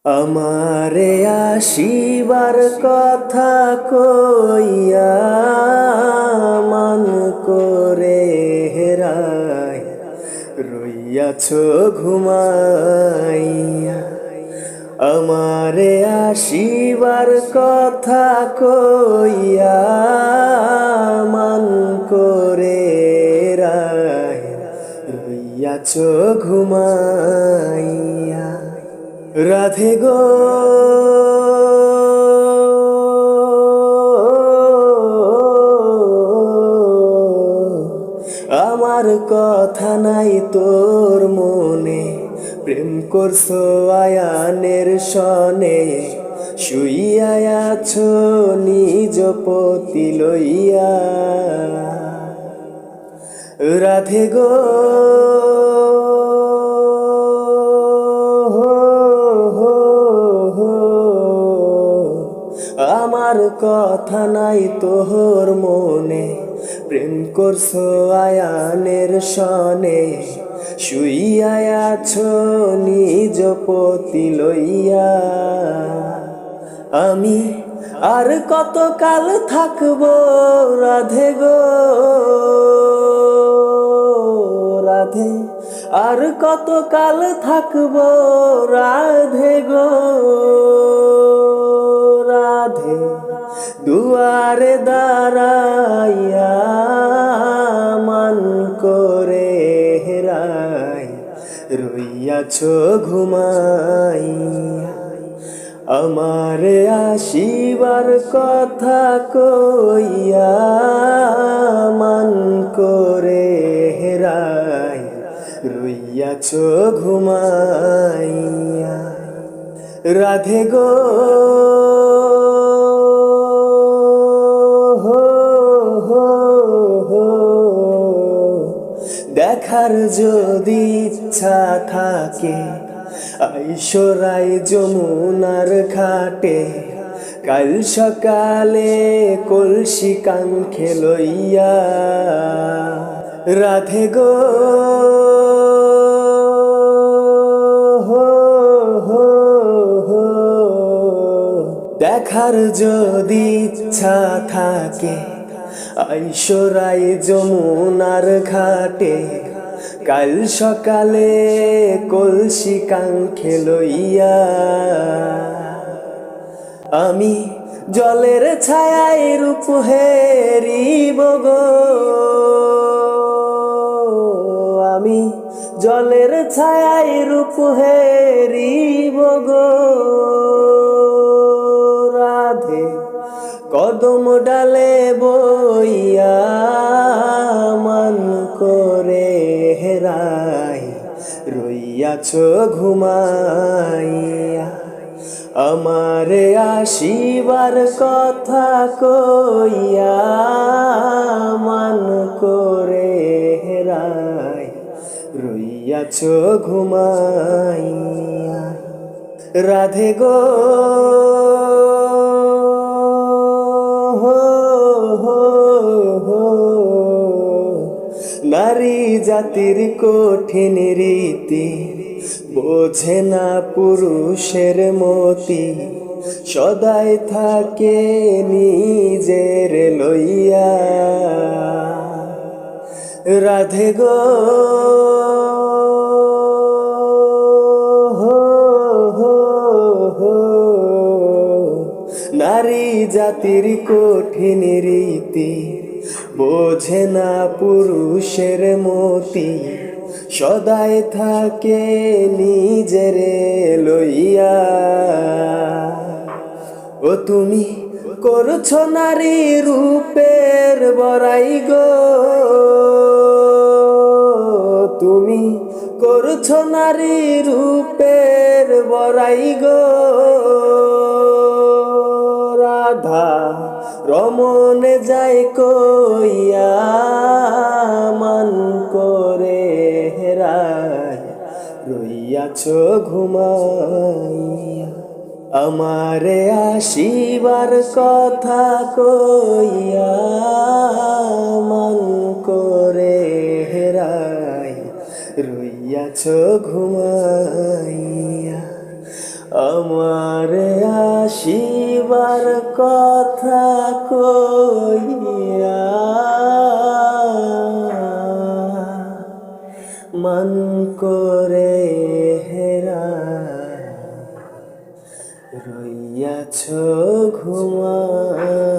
আমারে আসিবার কথা কইয়া মান করে হেরাই রইয়াছ ঘুমাইয়া। আমারে আসিবার কথা কইয়া মান করে হেরাই রইয়াছ ঘুমাইয়া। রাধে গো আমার কথা নাই তোর মনে, প্রেম করছো আয়ানের সনে, শুইয়া আছো নিজ পতি লইয়া। রাধে গো আমার কথা নাই তোর মনে, প্রেম করছো আয়ানের সনে, শুইয়া আছো নিজ পতি লইয়া। আমি আর কত কাল থাকবো রাধে গো রাধে, আর কত কাল থাকবো রাধে গো রাধে। দুয়ারে দাঁড়াইয়া মান করে হেরাই রইয়াছ ঘুমাইয়া। আমারে আসিবার কথা কইয়া মান করে হেরাই রইয়াছ ঘুমাইয়া। রাধে গো দেখার যদি ইচ্ছা থাকে আইসরাই যমুনার ঘাটে, কাল সকালে কলসি কাঙ্খে লইয়া। রাধে গো দেখার যদি ইচ্ছা থাকে আইসরাই যমুনার ঘাটে, কাল সকালে কলসি কাঙ্খে লইয়া। আমি জলের ছায়ায় রূপ হেরিব গো, আমি জলের ছায়ায় রূপ হেরিব গো রাধে। কদম ডালে বইয়া মান করে হেরাই রইয়াছ ঘুমাইয়া। আমারে আসিবার কথা কইয়া মান করে হেরাই রইয়াছ ঘুমাইয়া। রাধে গো নারী জাতির কঠিন রীতি, বোঝে না পুরুষের মতি, সদাই থাকে নিজের লইয়া। রাধে গো নারী জাতির কঠিন রীতি, বোঝে না পুরুষের মতি, সদাই থাকে নিজের লইয়া। ও তুমি করছো নারী রূপের বড়াই গো, তুমি করছো নারী রূপের বড়াই গো রাধা। রমনে যাই কইয়া মান করে হেরাই রইয়াছ ঘুমাইয়া। আমারে আসিবার কথা কইয়া মান করে হেরাই রইয়াছ ঘুমাইয়া। আমারে আসিবার কথা কইয়া মান করে হেরা রইয়াছ ঘুমাইয়া।